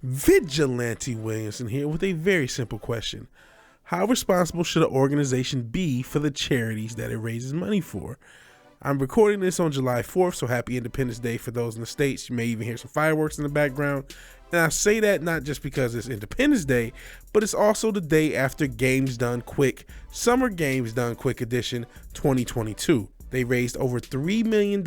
Vigilante Williamson here with a very simple question. How responsible should an organization be for the charities that it raises money for? I'm recording this on July 4th, so happy Independence Day for those in the States. You may even hear some fireworks in the background. And I say that not just because it's Independence Day, but it's also the day after Games Done Quick, Summer Games Done Quick Edition 2022. They raised over $3 million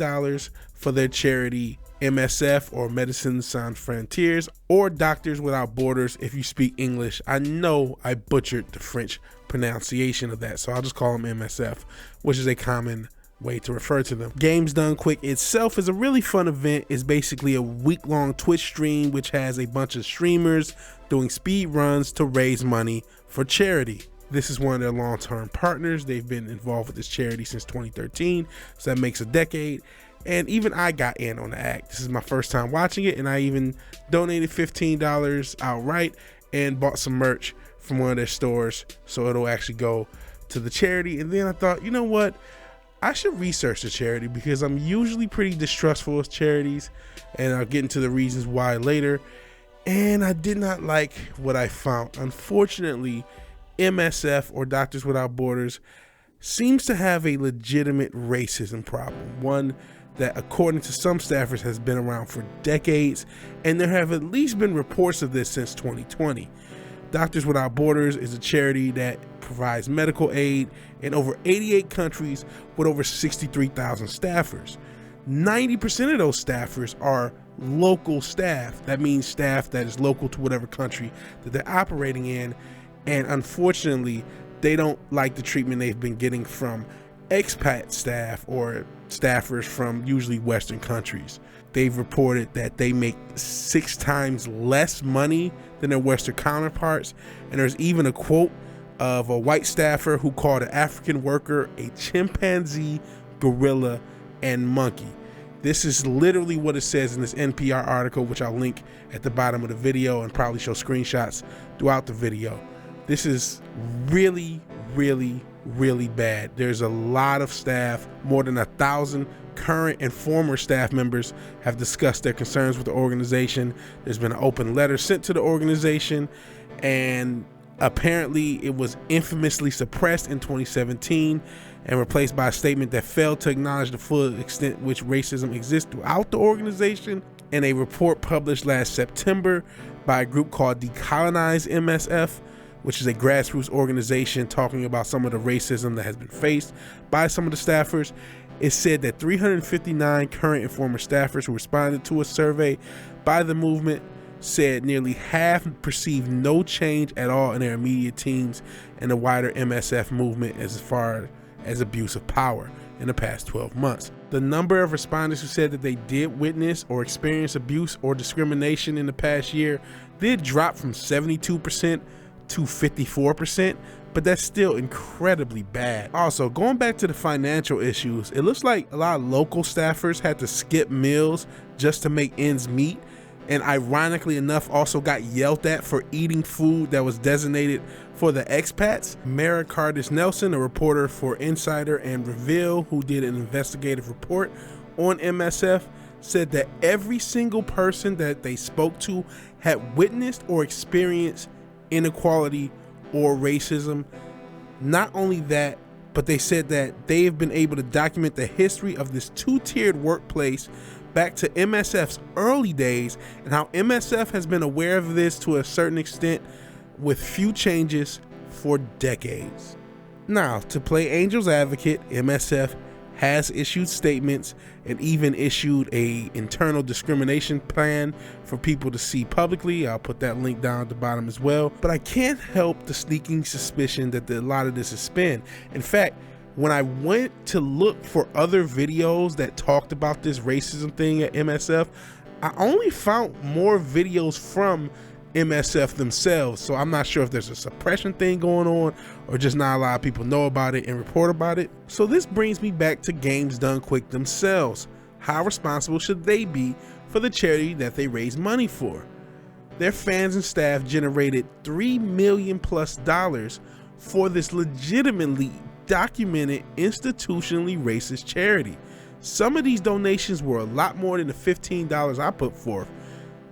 for their charity MSF, or Médecins Sans Frontières, or Doctors Without Borders if you speak English. I know I butchered the French pronunciation of that, so I'll just call them MSF, which is a common way to refer to them. Games Done Quick itself is a really fun event. It's basically a week-long Twitch stream which has a bunch of streamers doing speed runs to raise money for charity. This is one of their long-term partners. They've been involved with this charity since 2013, so that makes a decade. And even I got in on the act. This is my first time watching it, and I even donated $15 outright and bought some merch from one of their stores so it'll actually go to the charity. And then I thought, you know what? I should research the charity because I'm usually pretty distrustful of charities, and I'll get into the reasons why later. And I did not like what I found. Unfortunately, MSF, or Doctors Without Borders, seems to have a legitimate racism problem. One that, according to some staffers, has been around for decades, and there have at least been reports of this since 2020. Doctors Without Borders is a charity that provides medical aid in over 88 countries with over 63,000 staffers. 90% of those staffers are local staff. That means staff that is local to whatever country that they're operating in, and unfortunately, they don't like the treatment they've been getting from expat staff or staffers from usually Western countries. They've reported that they make 6 times less money than their Western counterparts, and there's even a quote of a white staffer who called an African worker a chimpanzee, gorilla, and monkey. This is literally what it says in this NPR article, which I'll link at the bottom of the video and probably show screenshots throughout the video. This is really bad. There's a lot of staff, more than 1,000 current and former staff members have discussed their concerns with the organization. There's been an open letter sent to the organization, and apparently it was infamously suppressed in 2017 and replaced by a statement that failed to acknowledge the full extent which racism exists throughout the organization. In a report published last September by a group called Decolonize MSF, which is a grassroots organization talking about some of the racism that has been faced by some of the staffers, it said that 359 current and former staffers who responded to a survey by the movement said nearly half perceived no change at all in their immediate teams and the wider MSF movement as far as abuse of power in the past 12 months. The number of respondents who said that they did witness or experience abuse or discrimination in the past year did drop from 72% to 54%, but that's still incredibly bad. Also, going back to the financial issues, it looks like a lot of local staffers had to skip meals just to make ends meet, and ironically enough also got yelled at for eating food that was designated for the expats. Mara Cardis Nelson, a reporter for Insider and Reveal, who did an investigative report on MSF, said that every single person that they spoke to had witnessed or experienced inequality or racism. Not only that, but they said that they have been able to document the history of this two-tiered workplace back to MSF's early days, and how MSF has been aware of this to a certain extent with few changes for decades. Now, to play Angel's Advocate, MSF has issued statements and even issued a internal discrimination plan for people to see publicly. I'll put that link down at the bottom as well. But I can't help the sneaking suspicion that a lot of this is spin. In fact, when I went to look for other videos that talked about this racism thing at MSF, I only found more videos from MSF themselves. So I'm not sure if there's a suppression thing going on or just not a lot of people know about it and report about it. So this brings me back to Games Done Quick themselves. How responsible should they be for the charity that they raise money for? Their fans and staff generated $3 million+ for this legitimately documented institutionally racist charity. Some of these donations were a lot more than the $15 I put forth.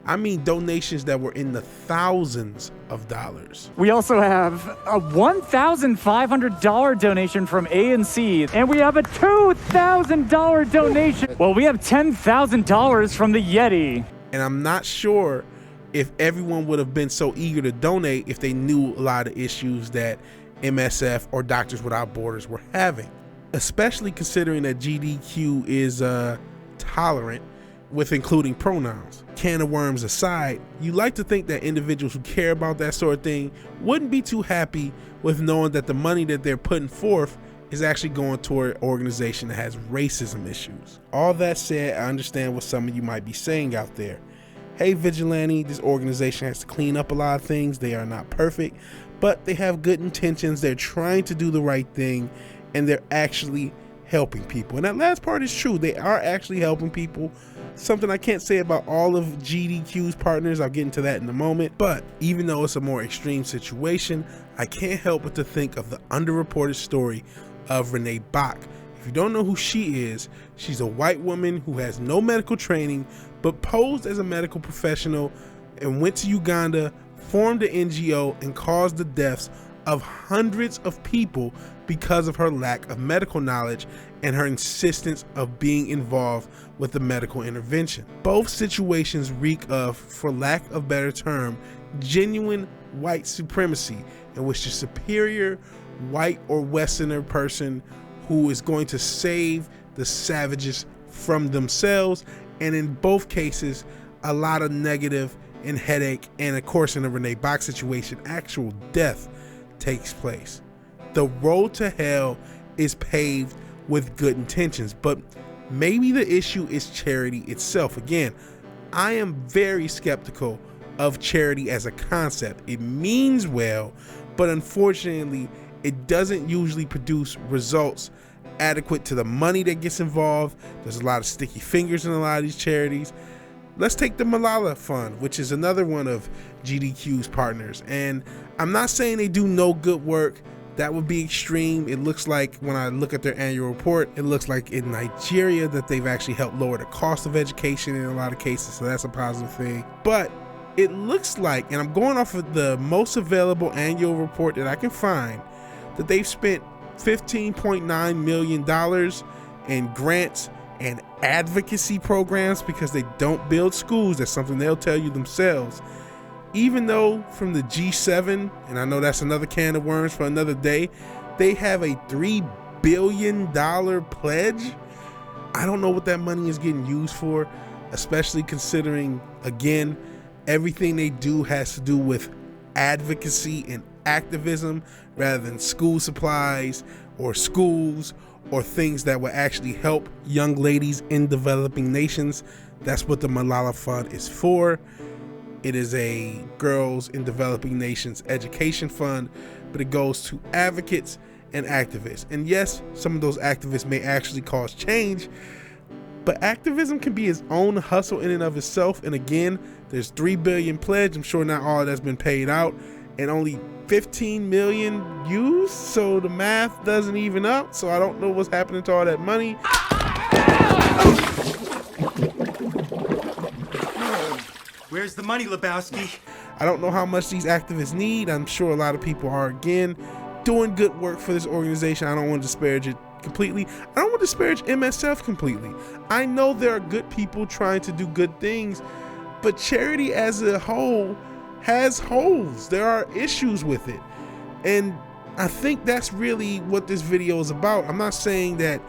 I mean donations that were in the thousands of dollars. We also have a $1,500 donation from A&C, and we have a $2,000 donation. Well, we have $10,000 from the Yeti. And I'm not sure if everyone would have been so eager to donate if they knew a lot of issues that MSF or Doctors Without Borders were having, especially considering that GDQ is tolerant with including pronouns. Can of worms aside, you like to think that individuals who care about that sort of thing wouldn't be too happy with knowing that the money that they're putting forth is actually going toward an organization that has racism issues. All that said, I understand what some of you might be saying out there. Hey Vigilante, this organization has to clean up a lot of things. They are not perfect, but they have good intentions. They're trying to do the right thing, and they're actually helping people. And that last part is true. They are actually helping people. Something I can't say about all of GDQ's partners. I'll get into that in a moment. But even though it's a more extreme situation, I can't help but to think of the underreported story of Renee Bach. If you don't know who she is, she's a white woman who has no medical training, but posed as a medical professional and went to Uganda, formed an NGO, and caused the deaths of hundreds of people because of her lack of medical knowledge and her insistence of being involved with the medical intervention. Both situations reek of, for lack of a better term, genuine white supremacy, in which the superior white or Westerner person who is going to save the savages from themselves, and in both cases a lot of negative and headache, and of course in the Renee Bach situation, actual death takes place. The road to hell is paved with good intentions, but maybe the issue is charity itself. Again, I am very skeptical of charity as a concept. It means well, but unfortunately it doesn't usually produce results adequate to the money that gets involved. There's a lot of sticky fingers in a lot of these charities. Let's take the Malala Fund, which is another one of GDQ's partners. And I'm not saying they do no good work. That would be extreme. It looks like, when I look at their annual report, it looks like in Nigeria that they've actually helped lower the cost of education in a lot of cases. So that's a positive thing. But it looks like, and I'm going off of the most available annual report that I can find, that they've spent $15.9 million in grants and advocacy programs because they don't build schools. That's something they'll tell you themselves. Even though from the G7, and I know that's another can of worms for another day, they have a $3 billion pledge. I don't know what that money is getting used for, especially considering, again, everything they do has to do with advocacy and activism rather than school supplies or schools or things that will actually help young ladies in developing nations. That's what the Malala Fund is for. It is a girls in developing nations education fund, but it goes to advocates and activists. And yes, some of those activists may actually cause change, but activism can be its own hustle in and of itself. And again, there's $3 billion pledge. I'm sure not all that's been paid out, and only 15 million used, so the math doesn't even up. So I don't know what's happening to all that money. Where's the money, Lebowski? I don't know how much these activists need. I'm sure a lot of people are, again, doing good work for this organization. I don't want to disparage it completely. I don't want to disparage MSF completely. I know there are good people trying to do good things, but charity as a whole has holes. There are issues with it. And I think that's really what this video is about. I'm not saying that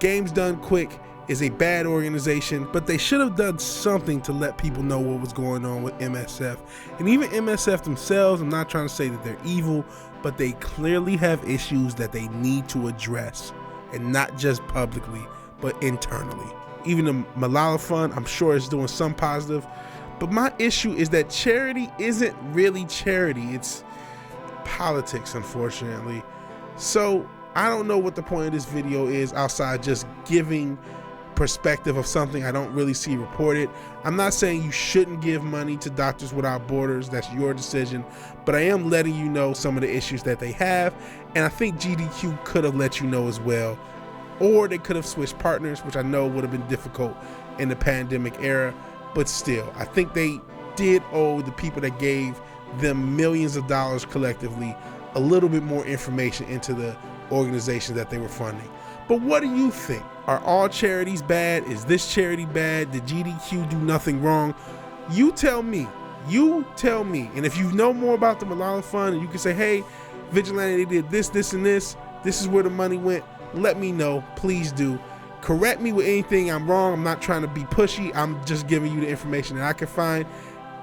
Games Done Quick is a bad organization, but they should have done something to let people know what was going on with MSF. And even MSF themselves, I'm not trying to say that they're evil, but they clearly have issues that they need to address, and not just publicly, but internally. Even the Malala Fund, I'm sure is doing some positive, but my issue is that charity isn't really charity. It's politics, unfortunately. So I don't know what the point of this video is outside just giving perspective of something I don't really see reported. I'm not saying you shouldn't give money to Doctors Without Borders. That's your decision, but I am letting you know some of the issues that they have, and I think GDQ could have let you know as well, or they could have switched partners, which I know would have been difficult in the pandemic era. But still, I think they did owe the people that gave them millions of dollars collectively a little bit more information into the organizations that they were funding. But what do you think? Are all charities bad? Is this charity bad? Did GDQ do nothing wrong? You tell me. You tell me. And if you know more about the Malala Fund and you can say, hey, Vigilante, they did this, this, and this. This is where the money went. Let me know. Please do. Correct me with anything I'm wrong. I'm not trying to be pushy. I'm just giving you the information that I can find.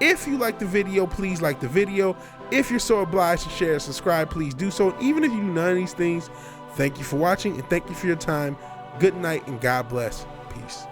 If you like the video, please like the video. If you're so obliged to share and subscribe, please do so. Even if you do none of these things, thank you for watching and thank you for your time. Good night and God bless. Peace.